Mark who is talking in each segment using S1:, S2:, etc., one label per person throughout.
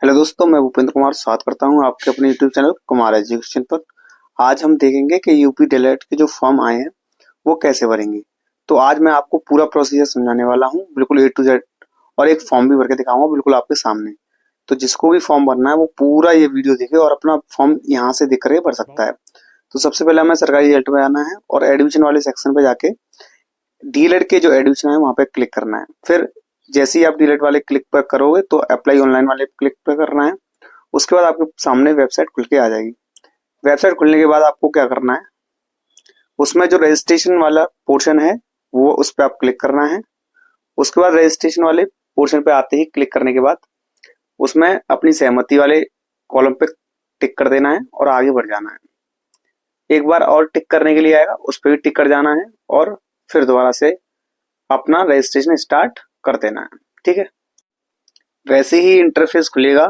S1: Hello दोस्तों, मैं भूपेंद्र कुमार स्वागत करता हूं आपके अपने यूट्यूब चैनल कुमार एजुकेशन पर। आज हम देखेंगे कि यूपी डीएलएड के जो फॉर्म आए हैं वो कैसे भरेंगे। तो आज मैं आपको पूरा प्रोसीजर समझाने वाला हूं, बिल्कुल ए टू जेड, और एक फॉर्म भी भर के दिखाऊंगा बिल्कुल आपके सामने। तो जिसको भी फॉर्म भरना है वो पूरा ये वीडियो देखे और अपना फॉर्म यहाँ से देख करके भर सकता है। तो सबसे पहले हमें सरकारी रिजल्ट में आना है और एडमिशन वाले सेक्शन पे जाके डीएलएड के जो एडमिशन है वहां पे क्लिक करना है। फिर जैसे ही आप डीएलएड वाले क्लिक पर करोगे तो अप्लाई ऑनलाइन वाले क्लिक पर करना है। उसके बाद आपके सामने वेबसाइट खुल के आ जाएगी। वेबसाइट खुलने के बाद आपको क्या करना है, उसमें जो रजिस्ट्रेशन वाला पोर्शन है वो उस पर आप क्लिक करना है। उसके बाद रजिस्ट्रेशन वाले पोर्शन पे आते ही क्लिक करने के बाद उसमें अपनी सहमति वाले कॉलम पे टिक कर देना है और आगे बढ़ जाना है। एक बार और टिक करने के लिए आएगा, उस पर भी टिक कर जाना है और फिर दोबारा से अपना रजिस्ट्रेशन स्टार्ट कर देना है। ठीक है, वैसे ही इंटरफेस खुलेगा।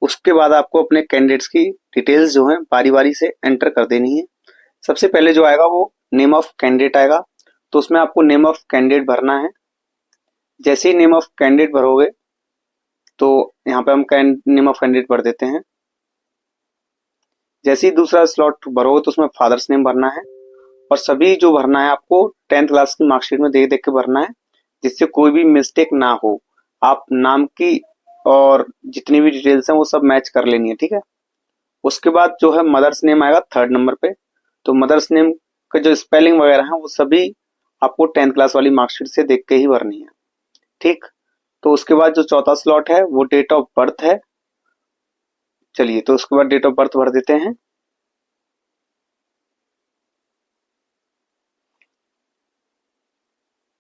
S1: उसके बाद आपको अपने कैंडिडेट्स की डिटेल्स जो है बारी बारी से एंटर कर देनी है। सबसे पहले जो आएगा वो नेम ऑफ कैंडिडेट आएगा, तो उसमें आपको नेम ऑफ कैंडिडेट भरना है। जैसे ही नेम ऑफ कैंडिडेट भरोगे तो यहाँ पे हम नेम ऑफ कैंडिडेट भर देते हैं। जैसे ही दूसरा स्लॉट भरोगे तो उसमें फादर्स नेम भरना है और सभी जो भरना है आपको 10th क्लास की मार्कशीट में देख देख के भरना है, जिससे कोई भी मिस्टेक ना हो। आप नाम की और जितनी भी डिटेल्स हैं वो सब मैच कर लेनी है। ठीक है, उसके बाद जो है मदर्स नेम आएगा 3rd नंबर पे। तो मदर्स नेम का जो स्पेलिंग वगैरह है वो सभी आपको 10th क्लास वाली मार्कशीट से देख के ही भरनी है। ठीक, तो उसके बाद जो चौथा स्लॉट है वो डेट ऑफ बर्थ है। चलिए, तो उसके बाद डेट ऑफ बर्थ भर देते हैं।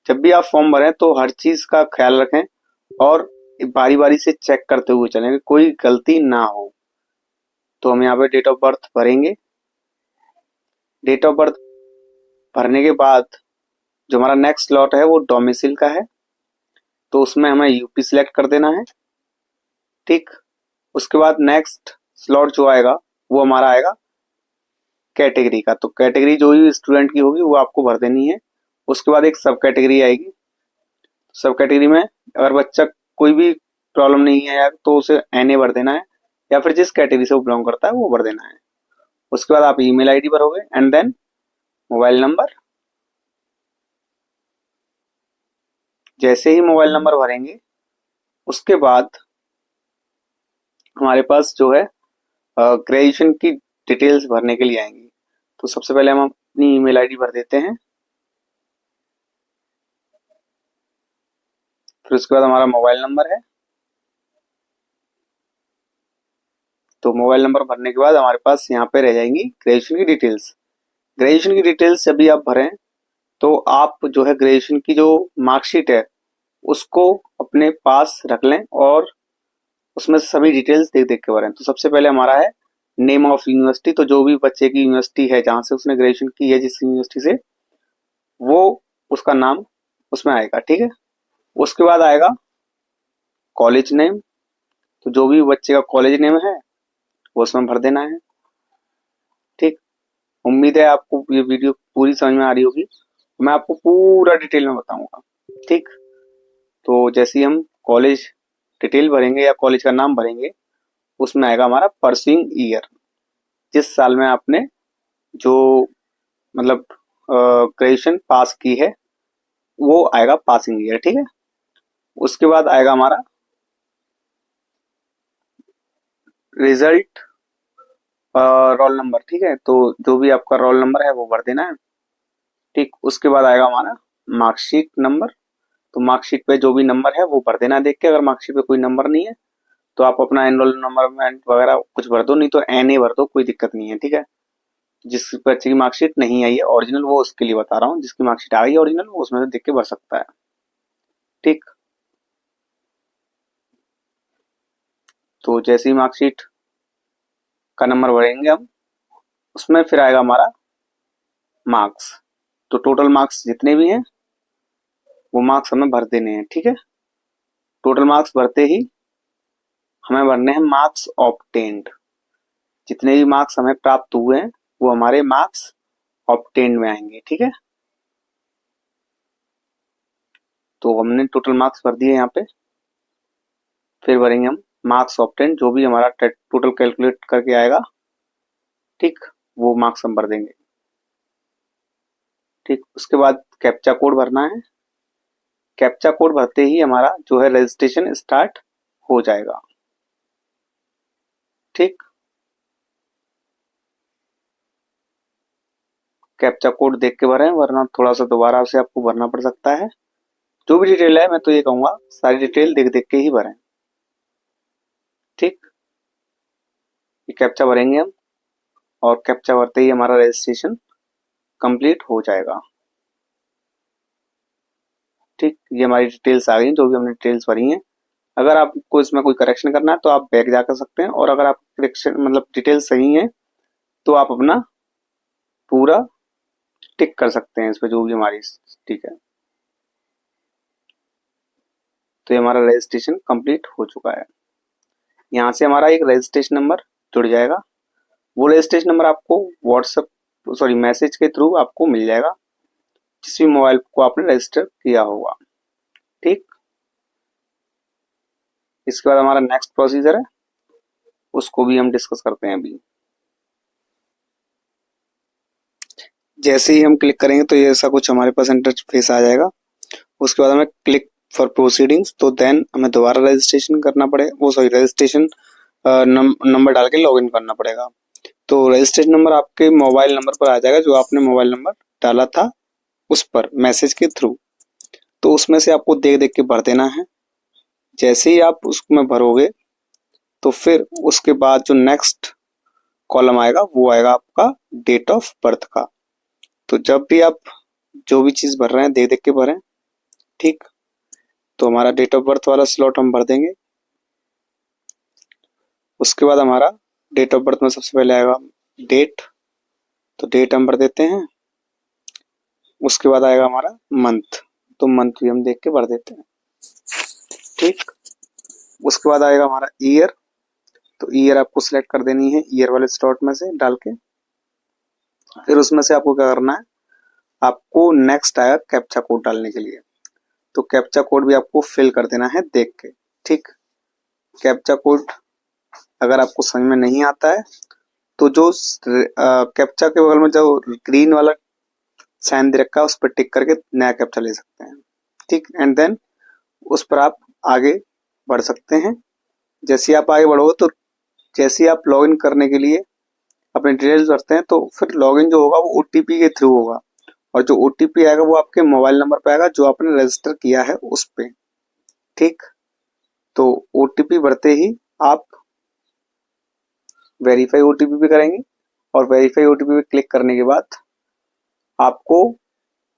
S1: जब भी आप फॉर्म भरें तो हर चीज का ख्याल रखें और बारी बारी से चेक करते हुए चलें, कोई गलती ना हो। तो हम यहाँ पे डेट ऑफ बर्थ भरेंगे। डेट ऑफ बर्थ भरने के बाद जो हमारा नेक्स्ट स्लॉट है वो डोमिसाइल का है, तो उसमें हमें यूपी सिलेक्ट कर देना है। ठीक, उसके बाद नेक्स्ट स्लॉट जो आएगा वो हमारा आएगा कैटेगरी का। तो कैटेगरी जो भी स्टूडेंट की होगी वो आपको भर देनी है। उसके बाद एक सब कैटेगरी आएगी। सब कैटेगरी में अगर बच्चा कोई भी प्रॉब्लम नहीं है यार तो उसे एनए भर देना है, या फिर जिस कैटेगरी से वो बिलोंग करता है वो भर देना है। उसके बाद आप ईमेल आईडी भरोगे एंड देन मोबाइल नंबर। जैसे ही मोबाइल नंबर भरेंगे उसके बाद हमारे पास जो है ग्रेजुएशन की डिटेल्स भरने के लिए आएंगी। तो सबसे पहले हम अपनी ईमेल आईडी भर देते हैं। फिर उसके बाद हमारा मोबाइल नंबर है। तो मोबाइल नंबर भरने के बाद हमारे पास यहाँ पे रह जाएंगी ग्रेजुएशन की डिटेल्स। ग्रेजुएशन की डिटेल्स जब भी आप भरें तो आप जो है ग्रेजुएशन की जो मार्कशीट है उसको अपने पास रख लें और उसमें सभी डिटेल्स देख देख के भरें। तो सबसे पहले हमारा है नेम ऑफ यूनिवर्सिटी, तो जो भी बच्चे की यूनिवर्सिटी है जहां से उसने ग्रेजुएशन की है जिस यूनिवर्सिटी से, वो उसका नाम उसमें आएगा। ठीक है, उसके बाद आएगा कॉलेज नेम, तो जो भी बच्चे का कॉलेज नेम है वो उसमें भर देना है। ठीक, उम्मीद है आपको ये वीडियो पूरी समझ में आ रही होगी। मैं आपको पूरा डिटेल में बताऊंगा। ठीक, तो जैसे ही हम कॉलेज डिटेल भरेंगे या कॉलेज का नाम भरेंगे उसमें आएगा हमारा परस्यूइंग ईयर, जिस साल में आपने जो मतलब ग्रेजुएशन पास की है वो आएगा पासिंग ईयर। ठीक है, उसके बाद आएगा हमारा रिजल्ट रोल नंबर। ठीक है, तो जो भी आपका रोल नंबर है वो भर देना है। ठीक, उसके बाद आएगा हमारा मार्कशीट नंबर। तो मार्कशीट पे जो भी नंबर है वो भर देना है देख के। अगर मार्कशीट पे कोई नंबर नहीं है तो आप अपना एनरोल नंबर वगैरह कुछ भर दो, नहीं तो एनए भर दो, कोई दिक्कत नहीं है। ठीक है, जिस बच्चे की मार्कशीट नहीं आई है ओरिजिनल, वो उसके लिए बता रहा हूँ। जिसकी मार्कशीट आ गई है ओरिजिनल वो उसमें से देख के भर सकता है। ठीक, तो जैसे ही मार्कशीट का नंबर भरेंगे हम उसमें फिर आएगा हमारा मार्क्स। तो टोटल मार्क्स जितने भी हैं वो मार्क्स हमें भर देने हैं। ठीक है, टोटल मार्क्स भरते ही हमें भरने हैं मार्क्स ऑब्टेन्ड। जितने भी मार्क्स हमें प्राप्त हुए हैं वो हमारे मार्क्स ऑब्टेन्ड में आएंगे। ठीक है, तो हमने टोटल मार्क्स भर दिए यहाँ पे। फिर भरेंगे हम मार्क्स ऑब्टेन, जो भी हमारा टोटल कैलकुलेट करके आएगा, ठीक, वो मार्क्स हम भर देंगे। ठीक, उसके बाद कैप्चा कोड भरना है। कैप्चा कोड भरते ही हमारा जो है रजिस्ट्रेशन स्टार्ट हो जाएगा। ठीक, कैप्चा कोड देख के भरें, वरना थोड़ा सा दोबारा से आपको भरना पड़ सकता है। जो भी डिटेल है, मैं तो ये कहूंगा सारी डिटेल देख देख के ही भरें। ठीक, ये कैप्चा भरेंगे हम, और कैप्चा भरते ही हमारा रजिस्ट्रेशन कंप्लीट हो जाएगा। ठीक, ये हमारी डिटेल्स आ गई, जो भी हमने डिटेल्स भरी हैं। अगर आपको इसमें कोई करेक्शन करना है तो आप बैक जा कर सकते हैं, और अगर आप करेक्शन मतलब डिटेल्स सही है तो आप अपना पूरा टिक कर सकते हैं इस पे, जो भी हमारी, ठीक है। तो ये हमारा रजिस्ट्रेशन कंप्लीट हो चुका है। यहाँ से हमारा एक रजिस्ट्रेशन नंबर जुड़ जाएगा। वो रजिस्ट्रेशन नंबर आपको व्हाट्सएप मैसेज के थ्रू आपको मिल जाएगा, जिस भी मोबाइल को आपने रजिस्टर किया होगा। ठीक, इसके बाद हमारा नेक्स्ट प्रोसीजर है, उसको भी हम डिस्कस करते हैं अभी। जैसे ही हम क्लिक करेंगे तो ये ऐसा कुछ हमारे पास इंटरफेस आ जाएगा। उसके बाद हमें क्लिक फॉर प्रोसीडिंग्स, तो देन हमें दोबारा रजिस्ट्रेशन करना पड़ेगा, रजिस्ट्रेशन नंबर डाल के लॉगिन करना पड़ेगा। तो रजिस्ट्रेशन नंबर आपके मोबाइल नंबर पर आ जाएगा, जो आपने मोबाइल नंबर डाला था उस पर मैसेज के थ्रू। तो उसमें से आपको देख देख के भर देना है। जैसे ही आप उसमें भरोगे तो फिर उसके बाद जो नेक्स्ट कॉलम आएगा वो आएगा आपका डेट ऑफ बर्थ का। तो जब भी आप जो भी चीज भर रहे हैं देख देख के भरें। ठीक, तो हमारा डेट ऑफ बर्थ वाला स्लॉट हम भर देंगे। उसके बाद हमारा डेट ऑफ बर्थ में सबसे पहले आएगा डेट, तो डेट हम भर देते हैं। उसके बाद आएगा हमारा मंथ, तो मंथ भी हम देख के भर देते हैं। ठीक, उसके बाद आएगा हमारा ईयर, तो ईयर आपको सिलेक्ट कर देनी है ईयर वाले स्लॉट में से डाल के। फिर उसमें से आपको क्या करना है, आपको नेक्स्ट आएगा कैप्चा कोड डालने के लिए, तो कैप्चा कोड भी आपको फिल कर देना है देख के। ठीक, कैप्चा कोड अगर आपको समझ में नहीं आता है तो जो कैप्चा के बगल में जो ग्रीन वाला साइन दे रखा है उस पर टिक करके नया कैप्चा ले सकते हैं। ठीक, एंड देन उस पर आप आगे बढ़ सकते हैं। जैसे आप आगे बढ़ोगे तो जैसे आप लॉगिन करने के लिए अपने डिटेल्स भरते हैं, तो फिर लॉगिन जो होगा वो ओटीपी के थ्रू होगा, और जो ओटीपी आएगा वो आपके मोबाइल नंबर पे आएगा जो आपने रजिस्टर किया है उस पे। ठीक, तो ओटीपी भरते ही आप वेरीफाई ओटीपी भी करेंगे, और वेरीफाई ओटीपी पे क्लिक करने के बाद आपको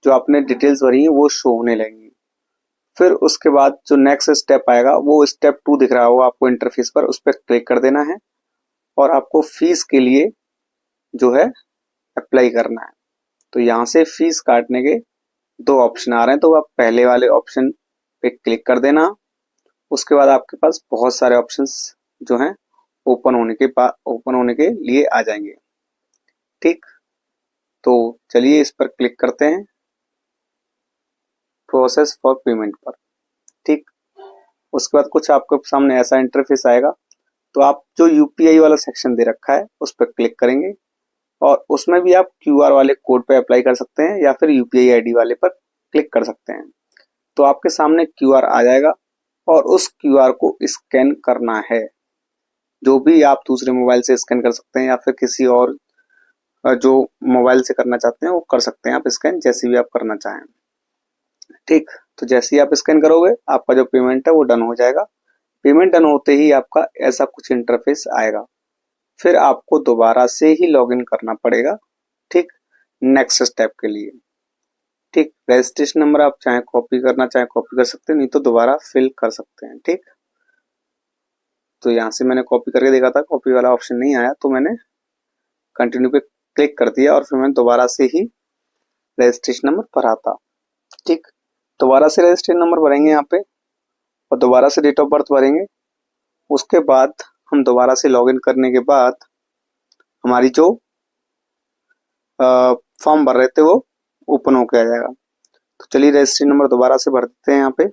S1: जो आपने डिटेल्स भरी है वो शो होने लगेंगी। फिर उसके बाद जो नेक्स्ट स्टेप आएगा वो स्टेप 2 दिख रहा होगा आपको इंटरफेस पर, उस पर क्लिक कर देना है, और आपको फीस के लिए जो है अप्लाई करना है। तो यहाँ से फीस काटने के 2 ऑप्शन आ रहे हैं, तो आप पहले वाले ऑप्शन पे क्लिक कर देना। उसके बाद आपके पास बहुत सारे ऑप्शंस जो हैं ओपन होने के लिए आ जाएंगे। ठीक, तो चलिए इस पर क्लिक करते हैं, प्रोसेस फॉर पेमेंट पर। ठीक, उसके बाद कुछ आपके सामने ऐसा इंटरफेस आएगा, तो आप जो यूपीआई वाला सेक्शन दे रखा है उस पर क्लिक करेंगे, और उसमें भी आप क्यूआर वाले कोड पे अप्लाई कर सकते हैं या फिर यूपीआई आईडी वाले पर क्लिक कर सकते हैं। तो आपके सामने क्यूआर आ जाएगा, और उस क्यूआर को स्कैन करना है। जो भी आप दूसरे मोबाइल से स्कैन कर सकते हैं, या फिर किसी और जो मोबाइल से करना चाहते हैं वो कर सकते हैं आप स्कैन, जैसे भी आप करना चाहें। ठीक, तो जैसे ही आप स्कैन करोगे आपका जो पेमेंट है वो डन हो जाएगा। पेमेंट डन होते ही आपका ऐसा कुछ इंटरफेस आएगा। फिर आपको दोबारा से ही लॉगिन करना पड़ेगा। ठीक, नेक्स्ट स्टेप के लिए। ठीक, रजिस्ट्रेशन नंबर आप चाहे कॉपी करना चाहे कॉपी कर सकते हैं, नहीं तो दोबारा फिल कर सकते हैं। ठीक, तो यहाँ से मैंने कॉपी करके देखा था, कॉपी वाला ऑप्शन नहीं आया, तो मैंने कंटिन्यू पे क्लिक कर दिया, और फिर मैंने दोबारा से ही रजिस्ट्रेशन नंबर भरा था। ठीक, दोबारा से रजिस्ट्रेशन नंबर भरेंगे यहाँ पे, और दोबारा से डेट ऑफ बर्थ भरेंगे। उसके बाद हम दोबारा से लॉगिन करने के बाद हमारी जो फॉर्म भर रहे थे वो ओपन होके आ जाएगा। तो चलिए रजिस्ट्रेशन नंबर दोबारा से भर देते हैं यहाँ पे।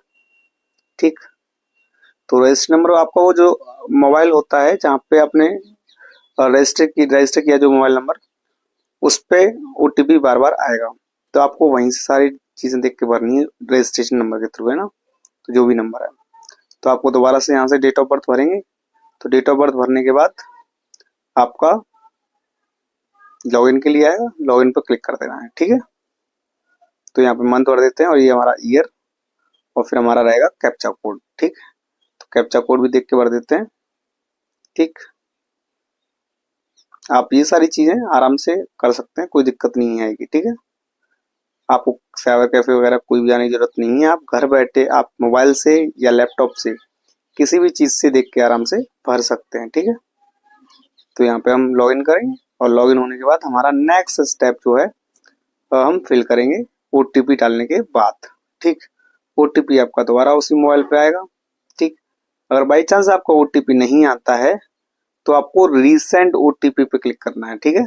S1: ठीक, तो रजिस्टर नंबर आपका वो जो मोबाइल होता है जहाँ पे आपने रजिस्टर किया जो मोबाइल नंबर, उस पे ओटीपी बार बार आएगा। तो आपको वहीं से सारी चीजें देख के भरनी है रजिस्ट्रेशन नंबर के थ्रू, है ना। तो जो भी नंबर है, तो आपको दोबारा से यहाँ से डेट ऑफ बर्थ भरेंगे। तो डेट ऑफ बर्थ भरने के बाद आपका लॉगिन के लिए आएगा, लॉगिन पर क्लिक कर देना है, ठीक है। तो यहाँ पे मंथ भर देते हैं और ये हमारा ईयर, और फिर हमारा रहेगा कैप्चा कोड, ठीक। तो कैप्चा कोड भी देख के भर देते हैं, ठीक। आप ये सारी चीजें आराम से कर सकते हैं, कोई दिक्कत नहीं आएगी, ठीक है। आपको साइबर कैफे वगैरह कोई भी जाने की जरूरत नहीं है, आप घर बैठे आप मोबाइल से या लैपटॉप से किसी भी चीज से देख के आराम से भर सकते हैं, ठीक है। तो यहाँ पे हम लॉगिन करेंगे और लॉगिन होने के बाद हमारा नेक्स्ट स्टेप जो है हम फिल करेंगे ओटीपी डालने के बाद, ठीक। ओटीपी आपका दोबारा उसी मोबाइल पे आएगा, ठीक। अगर बाई चांस आपका ओटीपी नहीं आता है तो आपको रीसेंट ओटीपी पे क्लिक करना है, ठीक है।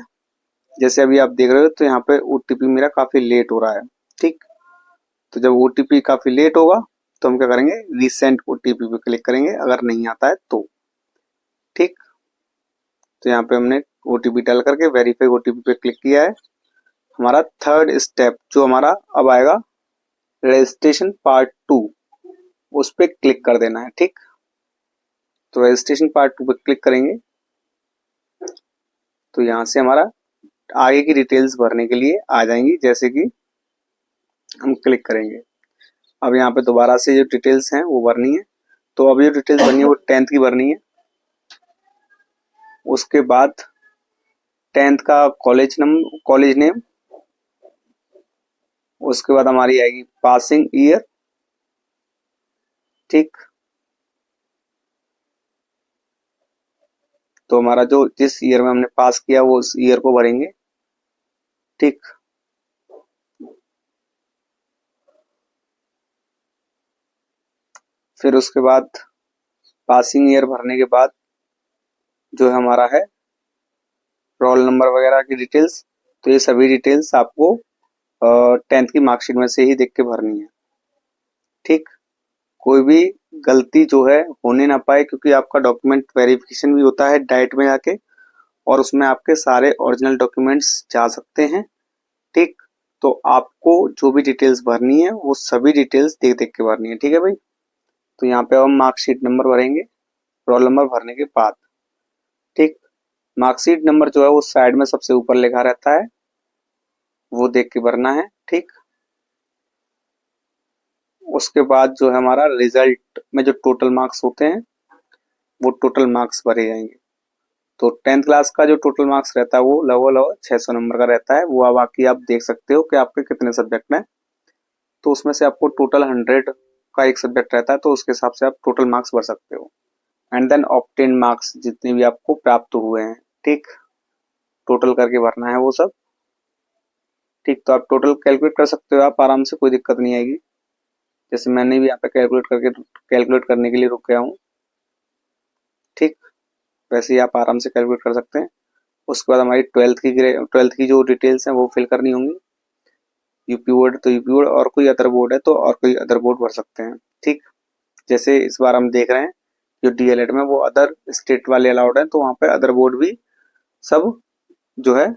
S1: जैसे अभी आप देख रहे हो तो यहाँ पे ओटीपी मेरा काफी लेट हो रहा है, ठीक। तो जब ओटीपी काफी लेट होगा तो हम क्या करेंगे, रीसेंट ओटीपी पे क्लिक करेंगे अगर नहीं आता है तो, ठीक। तो यहाँ पे हमने ओटीपी डाल करके वेरीफाई ओटीपी पे क्लिक किया है। हमारा थर्ड स्टेप जो हमारा अब आएगा रजिस्ट्रेशन पार्ट 2, उस पे क्लिक कर देना है, ठीक। तो रजिस्ट्रेशन पार्ट 2 पे क्लिक करेंगे तो यहाँ से हमारा आगे की डिटेल्स भरने के लिए आ जाएंगी, जैसे कि हम क्लिक करेंगे। अब यहाँ पे दोबारा से जो डिटेल्स हैं वो भरनी है। तो अब जो डिटेल्स भरनी है वो 10th की भरनी है। उसके बाद 10th का कॉलेज नेम, उसके बाद हमारी आएगी पासिंग ईयर, ठीक। तो हमारा जो जिस ईयर में हमने पास किया वो उस ईयर को भरेंगे, ठीक। फिर उसके बाद पासिंग ईयर भरने के बाद जो हमारा है रोल नंबर वगैरह की डिटेल्स, तो ये सभी डिटेल्स आपको 10th की मार्कशीट में से ही देख के भरनी है, ठीक। कोई भी गलती जो है होने ना पाए, क्योंकि आपका डॉक्यूमेंट वेरिफिकेशन भी होता है डाइट में जाके, और उसमें आपके सारे ओरिजिनल डॉक्यूमेंट्स जा सकते हैं, ठीक। तो आपको जो भी डिटेल्स भरनी है वो सभी डिटेल्स देख देख के भरनी है, ठीक है भाई। तो यहाँ पे हम मार्कशीट नंबर भरेंगे रोल नंबर भरने के बाद, ठीक। मार्कशीट नंबर जो है वो साइड में सबसे ऊपर लिखा रहता है, वो देख के भरना है, ठीक। उसके बाद जो है हमारा रिजल्ट में जो टोटल मार्क्स होते हैं वो टोटल मार्क्स भरे जाएंगे। तो 10th क्लास का जो टोटल मार्क्स रहता है वो लगभग 600 नंबर का रहता है। वो अब बाकी आप देख सकते हो कि आपके कितने सब्जेक्ट में, तो उसमें से आपको टोटल 100 का एक सब्जेक्ट रहता है, तो उसके हिसाब से आप टोटल मार्क्स भर सकते हो। एंड देन ऑब्टेन मार्क्स जितने भी आपको प्राप्त हुए हैं, ठीक, टोटल करके भरना है वो सब, ठीक। तो आप टोटल कैलकुलेट कर सकते हो आप आराम से, कोई दिक्कत नहीं आएगी। जैसे मैंने भी यहाँ पे कैलकुलेट करने के लिए रुक गया हूँ, ठीक। वैसे ही आप आराम से कैलकुलेट कर सकते हैं। उसके बाद हमारी 12th की जो डिटेल्स हैं वो फिल करनी होंगी। यूपी बोर्ड तो यूपी बोर्ड, और कोई अदर बोर्ड है तो और कोई अदर बोर्ड भर सकते हैं, ठीक। जैसे इस बार हम देख रहे हैं जो डीएलएड में वो अदर स्टेट वाले अलाउड है, तो वहाँ पे अदर बोर्ड भी सब जो है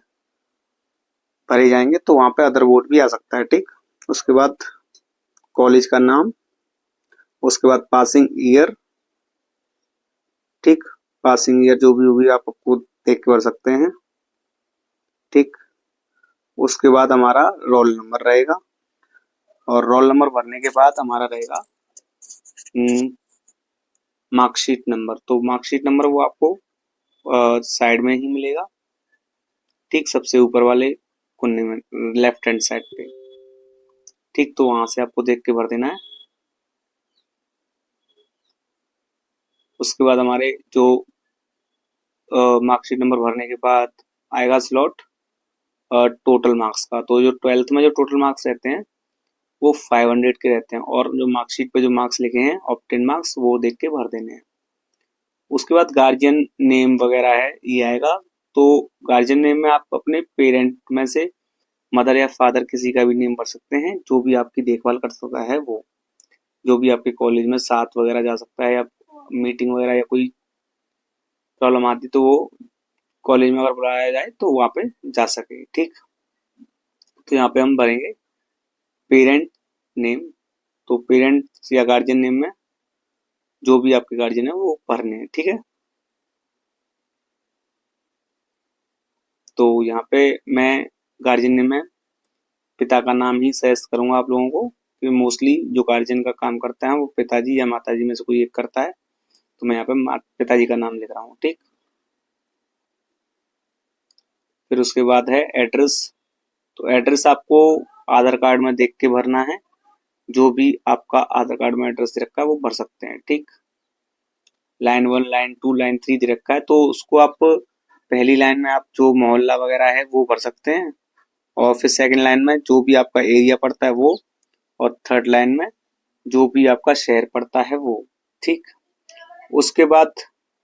S1: भरे जाएंगे, तो वहाँ पे अदर बोर्ड भी आ सकता है, ठीक। उसके बाद कॉलेज का नाम, उसके बाद पासिंग ईयर, ठीक। पासिंग ईयर जो भी होगी आप आपको देख के भर सकते हैं, ठीक। उसके बाद हमारा रोल नंबर रहेगा, और रोल नंबर भरने के बाद हमारा रहेगा मार्कशीट नंबर। तो मार्कशीट नंबर वो आपको साइड में ही मिलेगा, ठीक, सबसे ऊपर वाले कोने में लेफ्ट हैंड साइड पे, ठीक। तो वहां से आपको देख के भर देना है। उसके बाद हमारे जो मार्कशीट नंबर भरने के बाद आएगा स्लॉट टोटल मार्क्स का। तो जो 12th में जो टोटल मार्क्स रहते हैं वो 500 के रहते हैं, और जो मार्कशीट पे जो मार्क्स लिखे हैं ऑब्टेन मार्क्स वो देख के भर देने हैं। उसके बाद गार्जियन नेम वगैरह है ये आएगा। तो गार्जियन नेम में आप अपने पेरेंट में से मदर या फादर किसी का भी नेम भर सकते हैं, जो भी आपकी देखभाल कर सकता है वो, जो भी आपके कॉलेज में साथ वगैरह जा सकता है या मीटिंग वगैरह या कोई प्रॉब्लम आती तो वो कॉलेज में अगर बुलाया जाए तो वहाँ पे जा सके। ठीक, तो यहाँ पे हम भरेंगे पेरेंट नेम। तो पेरेंट्स या गार्जियन नेम में जो भी आपके गार्जियन है वो भरने हैं। ठीक है, तो यहाँ पे मैं गार्जियन नेम में पिता का नाम ही सजेस्ट करूंगा आप लोगों को, कि मोस्टली जो गार्जियन का काम करता है वो पिताजी या माताजी में से कोई एक करता है। तो मैं यहाँ पे पिताजी का नाम लिख रहा हूँ। ठीक, फिर उसके बाद है एड्रेस। तो एड्रेस आपको आधार कार्ड में देख के भरना है, जो भी आपका आधार कार्ड में एड्रेस दे रखा है वो भर सकते हैं। ठीक, लाइन 1, लाइन 2, लाइन 3 दे रखा है तो उसको आप पहली लाइन में आप जो मोहल्ला वगैरह है वो भर सकते हैं, और फिर सेकंड लाइन में जो भी आपका एरिया पड़ता है वो, और थर्ड लाइन में जो भी आपका शहर पड़ता है वो। ठीक, उसके बाद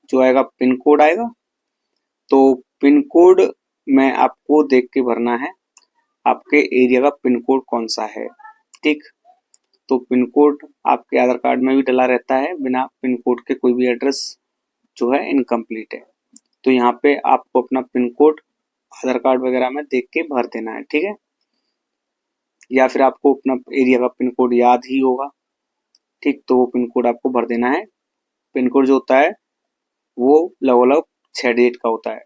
S1: जो आएगा पिन कोड आएगा। तो पिन कोड में आपको देख के भरना है आपके एरिया का पिन कोड कौन सा है। ठीक, तो पिन कोड आपके आधार कार्ड में भी डला रहता है, बिना पिन कोड के कोई भी एड्रेस जो है इनकम्प्लीट है। तो यहाँ पे आपको अपना पिन कोड आधार कार्ड वगैरह में देख के भर देना है। ठीक है, या फिर आपको अपना एरिया का पिन कोड याद ही होगा। ठीक, तो वो पिन कोड आपको भर देना है। पिन कोड जो होता है वो लगभग 6 डिजिट का होता है।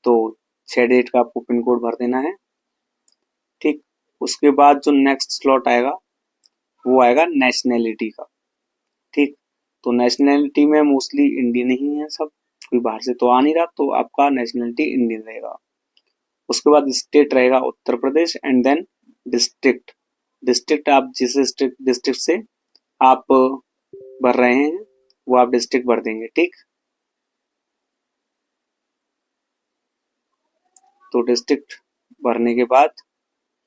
S1: तो 6 डिजिट का आपको पिन कोड भर देना है। ठीक, उसके बाद जो नेक्स्ट स्लॉट आएगा वो आएगा नेशनैलिटी का। ठीक, तो नेशनैलिटी में मोस्टली इंडियन ही है सब, कोई बाहर से तो आ नहीं रहा, तो आपका नेशनैलिटी इंडियन रहेगा। उसके बाद स्टेट रहेगा Uttar Pradesh, and then district. District आप जिस डिस्ट्रिक्ट से आप भर रहे हैं वो आप डिस्ट्रिक्ट भर देंगे। ठीक, तो डिस्ट्रिक्ट भरने के बाद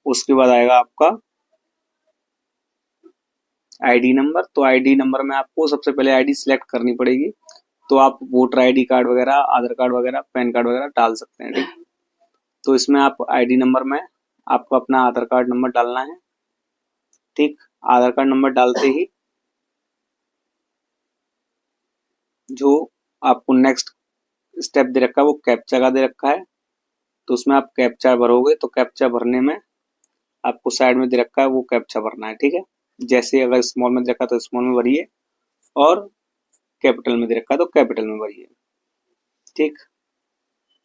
S1: उसके बाद आएगा आपका आईडी नंबर। तो आईडी नंबर में आपको सबसे पहले आईडी सिलेक्ट करनी पड़ेगी। तो आप वोटर आईडी कार्ड वगैरह, आधार कार्ड वगैरह, पैन कार्ड वगैरह डाल सकते हैं। ठीक, तो इसमें आप आईडी नंबर में आपको अपना आधार कार्ड नंबर डालना है। ठीक, आधार कार्ड नंबर डालते ही जो आपको नेक्स्ट स्टेप दे रखा है वो कैप्चा का दे रखा है। तो उसमें आप कैप्चा भरोगे, तो कैप्चा भरने में आपको साइड में दे रखा है वो कैप्चा भरना है। ठीक है, जैसे अगर स्मॉल में दे रखा है तो स्मॉल में भरिए, और कैपिटल में दे रखा है तो कैपिटल में भरिए। ठीक,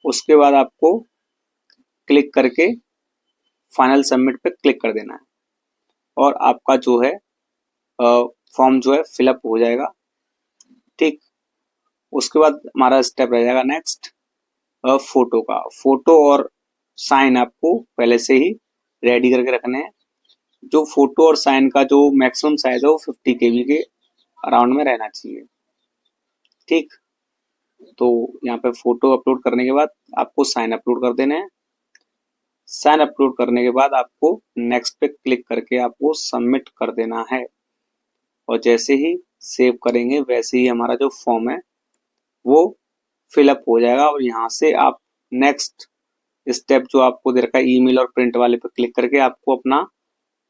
S1: उसके बाद आपको क्लिक करके फाइनल सबमिट पे क्लिक कर देना है, और आपका जो है फॉर्म जो है फिलअप हो जाएगा। ठीक, उसके बाद हमारा स्टेप रह जाएगा नेक्स्ट फोटो का। फोटो और साइन आपको पहले से ही रेडी करके रखने हैं। जो फोटो और साइन का जो मैक्सिमम साइज है वो 50 KB के अराउंड में रहना चाहिए। ठीक, तो यहाँ पे फोटो अपलोड करने के बाद आपको साइन अपलोड कर देना है। साइन अपलोड करने के बाद आपको नेक्स्ट पे क्लिक करके आपको सबमिट कर देना है, और जैसे ही सेव करेंगे वैसे ही हमारा जो फॉर्म है वो फिलअप हो जाएगा। और यहाँ से आप नेक्स्ट स्टेप जो आपको दे रखा है ईमेल और प्रिंट वाले पे क्लिक करके आपको अपना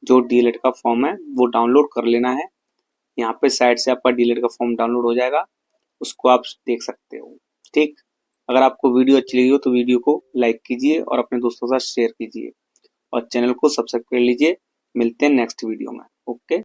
S1: जो डीएलएड का फॉर्म है वो डाउनलोड कर लेना है। यहाँ पे साइड से आपका डीएलएड का फॉर्म डाउनलोड हो जाएगा, उसको आप देख सकते हो। ठीक, अगर आपको वीडियो अच्छी लगी हो तो वीडियो को लाइक कीजिए और अपने दोस्तों के साथ शेयर कीजिए, और चैनल को सब्सक्राइब कर लीजिए। मिलते हैं नेक्स्ट वीडियो में। ओके।